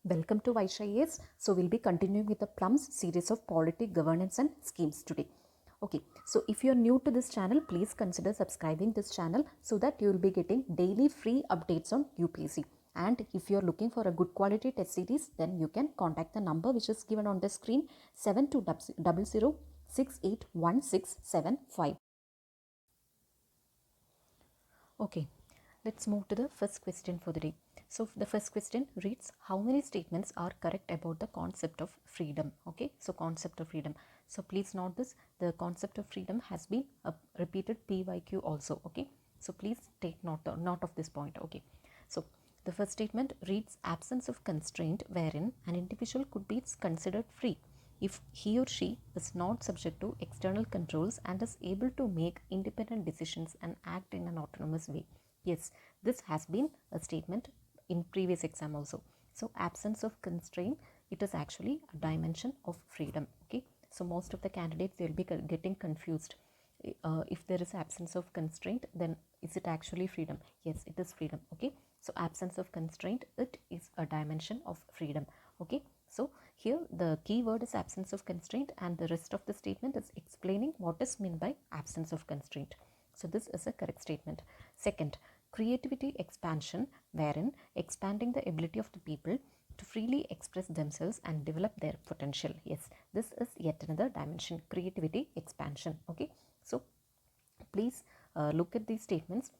Welcome to Vysh IAS. So we'll be continuing with the PLUMS series of polity, governance and schemes today. Okay, so if you're new to this channel, please consider subscribing this channel so that you will be getting daily free updates on UPSC. And if you're looking for a good quality test series, then you can contact the number which is given on the screen 7200681675. Okay, let's move to the first question for the day. So the first question reads, how many statements are correct about the concept of freedom? Okay, so concept of freedom. So please note this, the concept of freedom has been repeated PYQ also. Okay, so please take note of this point. Okay, so the first statement reads, absence of constraint wherein an individual could be considered free if he or she is not subject to external controls and is able to make independent decisions and act in an autonomous way. Yes, this has been a statement in previous exam also. So absence of constraint, it is actually a dimension of freedom. Okay, so most of the candidates, they will be getting confused. If there is absence of constraint, then is it actually freedom? Yes, it is freedom. Okay, so absence of constraint, it is a dimension of freedom. Okay, so here the key word is absence of constraint and the rest of the statement is explaining what is meant by absence of constraint. So this is a correct statement. Second, creativity expansion, wherein expanding the ability of the people to freely express themselves and develop their potential. Yes, this is yet another dimension, creativity expansion. Okay, so please look at these statements.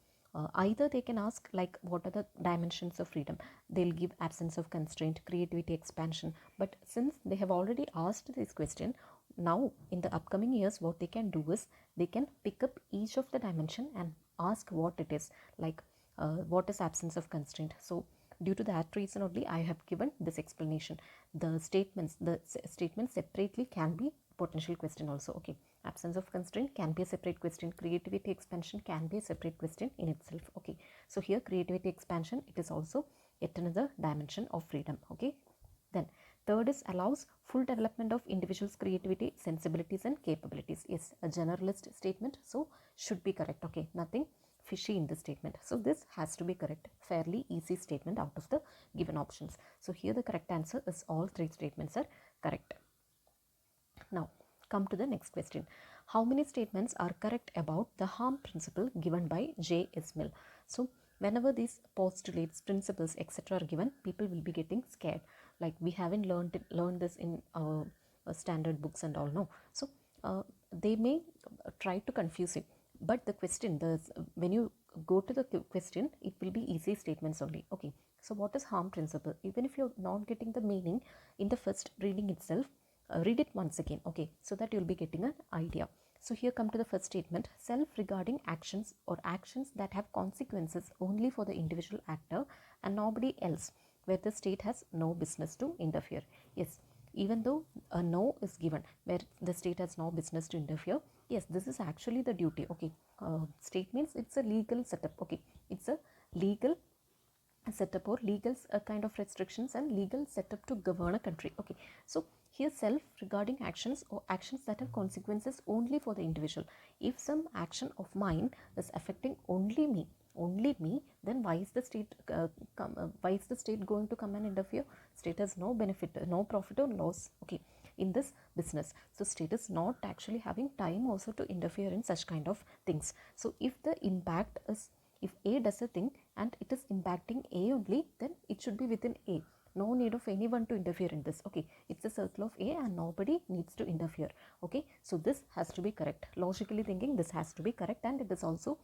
Either they can ask like what are the dimensions of freedom, they'll give absence of constraint, creativity expansion, but since they have already asked this question, now in the upcoming years what they can do is they can pick up each of the dimension and ask what it is, like what is absence of constraint. So due to that reason only I have given this explanation. The statements separately can be potential question also. Okay, absence of constraint can be a separate question, creativity expansion can be a separate question in itself. Okay, so here creativity expansion, it is also yet another dimension of freedom. Okay, then third is allows full development of individuals' creativity, sensibilities and capabilities. Yes, a generalist statement, so should be correct. Okay, nothing fishy in this statement, so this has to be correct. Fairly easy statement out of the given options. So here the correct answer is all three statements are correct. Now come to the next question. How many statements are correct about the harm principle given by J.S. Mill? So whenever these postulates, principles, etc. are given, people will be getting scared. Like we haven't learned this in our standard books and all. No, so they may try to confuse you. But the question, when you go to the question, it will be easy statements only. Okay, so what is harm principle? Even if you're not getting the meaning in the first reading itself, read it once again. Okay, so that you'll be getting an idea. So here come to the first statement, self-regarding actions or actions that have consequences only for the individual actor and nobody else, where the state has no business to interfere. Yes, even though a no is given where the state has no business to interfere, yes, this is actually the duty. Okay, state means it's a legal setup. Okay, it's a legal setup or legal kind of restrictions and legal setup to govern a country. Okay, so here self regarding actions or actions that have consequences only for the individual. If some action of mine is affecting only me, then why is the state going to come and interfere? State has no benefit, no profit or loss, okay, in this business. So state is not actually having time also to interfere in such kind of things. So if the impact is, if A does a thing and it is impacting A only, then it should be within A. No need of anyone to interfere in this. Okay, it's a circle of A and nobody needs to interfere. Okay, so this has to be correct. Logically thinking, this has to be correct, and it is also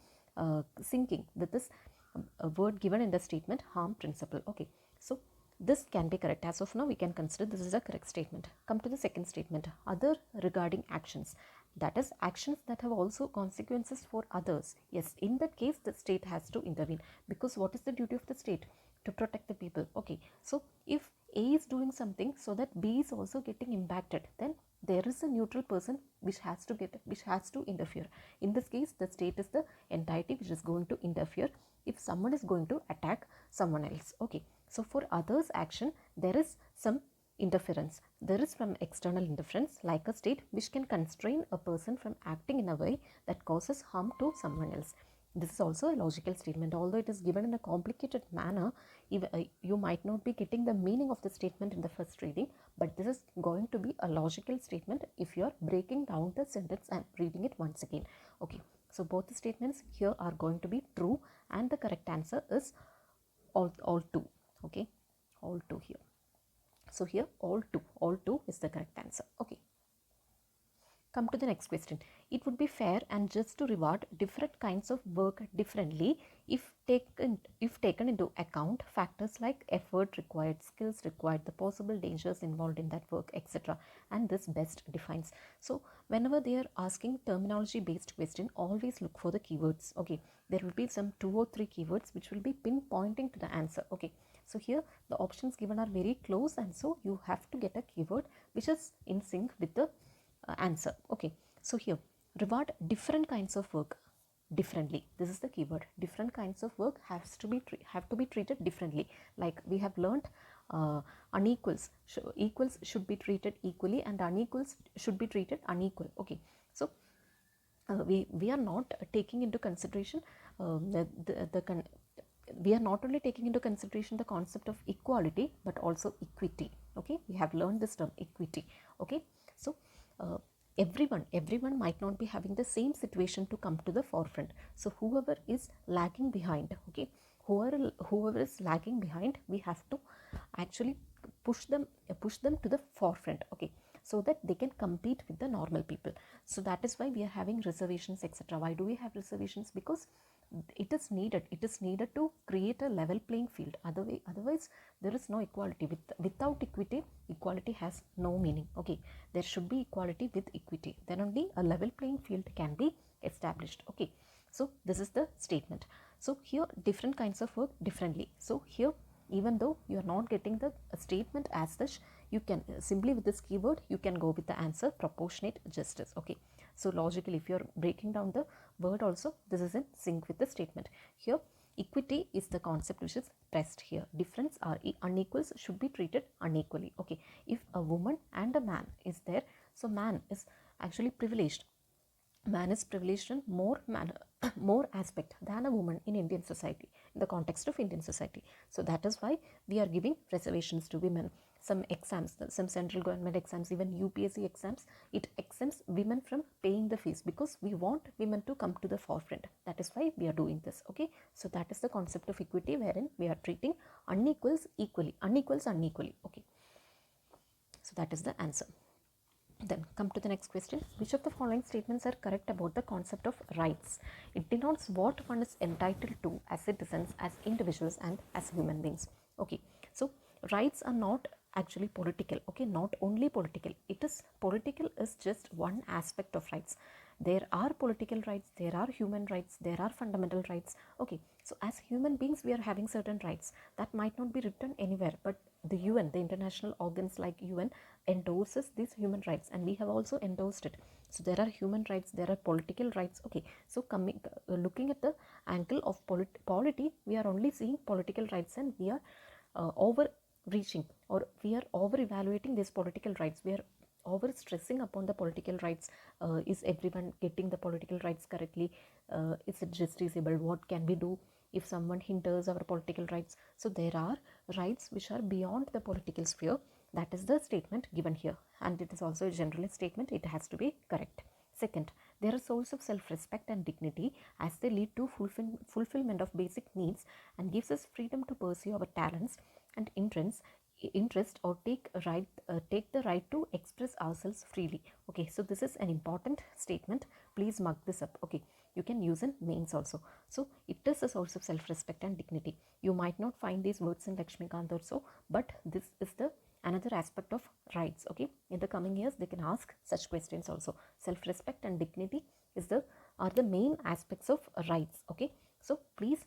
syncing with this word given in the statement, harm principle. Okay, so this can be correct. As of now, we can consider this is a correct statement. Come to the second statement, other regarding actions. That is actions that have also consequences for others. Yes, in that case, the state has to intervene, because what is the duty of the state? To protect the people. Okay, so if A is doing something so that B is also getting impacted, then there is a neutral person which has to interfere. In this case, the state is the entity which is going to interfere if someone is going to attack someone else. Okay, so for others action, there is some interference. There is from external interference, like a state which can constrain a person from acting in a way that causes harm to someone else. This is also a logical statement. Although it is given in a complicated manner, you might not be getting the meaning of the statement in the first reading, but this is going to be a logical statement if you are breaking down the sentence and reading it once again. Okay, so both the statements here are going to be true, and the correct answer is all two. Okay, all two here. So here all two is the correct answer. Okay, come to the next question. It would be fair and just to reward different kinds of work differently if taken into account factors like effort required, skills required, the possible dangers involved in that work, etc. And this best defines. So whenever they are asking terminology based question, always look for the keywords. Okay, there will be some 2 or 3 keywords which will be pinpointing to the answer. Okay, so here the options given are very close, and so you have to get a keyword which is in sync with the answer. Okay, so here reward different kinds of work differently. This is the keyword. Different kinds of work have to be treated differently. Like we have learned, unequals, equals should be treated equally, and unequals should be treated unequal. Okay, so we are not taking into consideration we are not only taking into consideration the concept of equality but also equity. Okay, we have learned this term equity. Okay, so everyone might not be having the same situation to come to the forefront. So whoever is lagging behind, okay, whoever is lagging behind, we have to actually push them to the forefront. Okay, so that they can compete with the normal people. So that is why we are having reservations, etc. Why do we have reservations? Because it is needed to create a level playing field. Otherwise there is no equality. Without equity, equality has no meaning. Okay, there should be equality with equity, then only a level playing field can be established. Okay, so this is the statement. So here different kinds of work differently. So here, even though you are not getting the statement as such, you can simply with this keyword you can go with the answer proportionate justice. Okay, so logically if you are breaking down the word also, this is in sync with the statement. Here equity is the concept which is pressed here. Difference or unequals should be treated unequally. Okay, if a woman and a man is there, so man is actually privileged. Man is privileged in more aspect than a woman in Indian society, in the context of Indian society. So that is why we are giving reservations to women. Some exams, some central government exams, even UPSC exams, it exempts women from paying the fees because we want women to come to the forefront. That is why we are doing this. Okay, so that is the concept of equity, wherein we are treating unequals equally, unequals unequally. Okay, so that is the answer. Then come to the next question. Which of the following statements are correct about the concept of rights? It denotes what one is entitled to as citizens, as individuals, and as human beings. Okay, so rights are not actually political. Okay, not only political. It is political is just one aspect of rights. There are political rights, there are human rights, there are fundamental rights. Okay, so as human beings we are having certain rights that might not be written anywhere, but the UN, the international organs like UN, endorses these human rights, and we have also endorsed it. So there are human rights, there are political rights. Okay, so looking at the angle of polity, we are only seeing political rights, and we are overreaching, or we are over evaluating these political rights. We are over stressing upon the political rights. Is everyone getting the political rights correctly? Is it justiciable? What can we do if someone hinders our political rights? So there are rights which are beyond the political sphere. That is the statement given here, and it is also a generalist statement. It has to be correct. Second, they are a source of self-respect and dignity as they lead to fulfillment of basic needs and gives us freedom to pursue our talents and interest or take the right to express ourselves freely. Okay, so this is an important statement. Please mark this up. Okay, you can use in mains also. So it is a source of self-respect and dignity. You might not find these words in Lakshmikant or so, but this is the another aspect of rights. Okay, in the coming years they can ask such questions also. Self-respect and dignity are the main aspects of rights. Okay, so please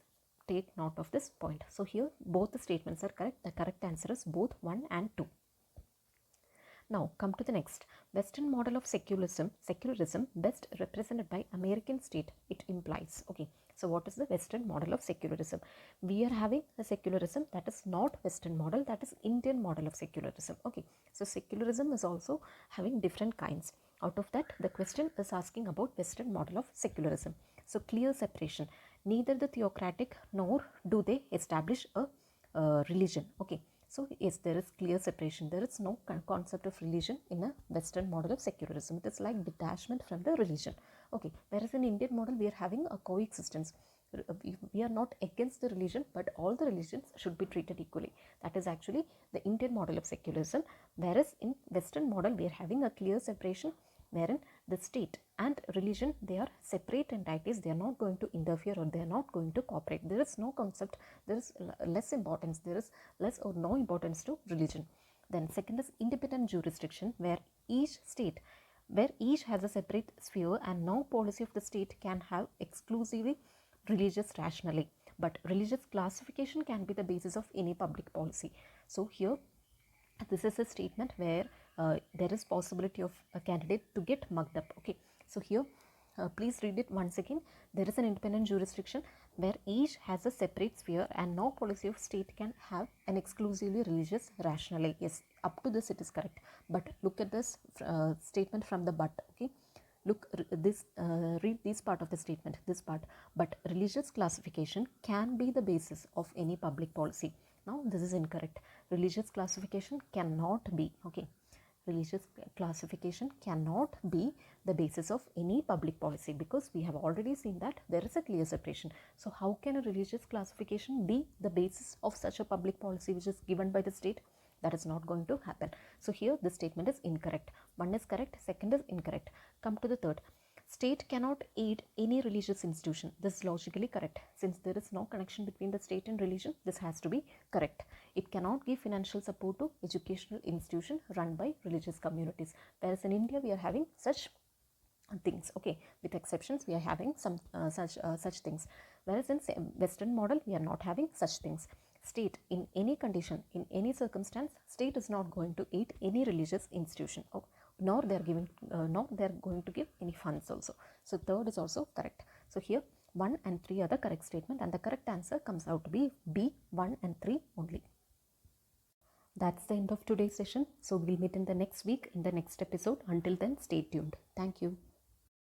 take note of this point. So here both the statements are correct. The correct answer is both 1 and 2. Now come to the next. Western model of secularism best represented by American state it implies. Okay, so what is the Western model of secularism? We are having a secularism that is not Western model, that is Indian model of secularism. Okay, so secularism is also having different kinds. Out of that, the question is asking about Western model of secularism. So clear separation. Neither the theocratic nor do they establish a religion. Okay, so yes, there is clear separation. There is no concept of religion in a Western model of secularism. It is like detachment from the religion. Okay, whereas in Indian model we are having a coexistence. We are not against the religion, but all the religions should be treated equally. That is actually the Indian model of secularism, whereas in Western model we are having a clear separation, wherein the state and religion, they are separate entities. They are not going to interfere or they are not going to cooperate. There is no concept, there is less importance, there is less or no importance to religion. Then second is independent jurisdiction, where each has a separate sphere and no policy of the state can have exclusively religious rationally, but religious classification can be the basis of any public policy. So here this is a statement where there is possibility of a candidate to get mugged up. Okay, so here please read it once again. There is an independent jurisdiction where each has a separate sphere and no policy of state can have an exclusively religious rationale. Yes, up to this it is correct, but look at this statement from the but. Okay, look this read this part of the statement, this part. But religious classification can be the basis of any public policy. Now this is incorrect. Religious classification cannot be, okay, religious classification cannot be the basis of any public policy, because we have already seen that there is a clear separation. So how can a religious classification be the basis of such a public policy which is given by the state? That is not going to happen. So here the statement is incorrect. One is correct, second is incorrect. Come to the third. State cannot aid any religious institution. This is logically correct. Since there is no connection between the state and religion, this has to be correct. It cannot give financial support to educational institution run by religious communities. Whereas in India we are having such things. Okay, with exceptions we are having some such things. Whereas in Western model we are not having such things. State in any condition, in any circumstance, state is not going to aid any religious institution. Nor they are going to give any funds also. So third is also correct. So here 1 and 3 are the correct statement, and the correct answer comes out to be B, 1 and 3 only. That's the end of today's session. So we'll meet in the next week in the next episode. Until then, stay tuned. Thank you.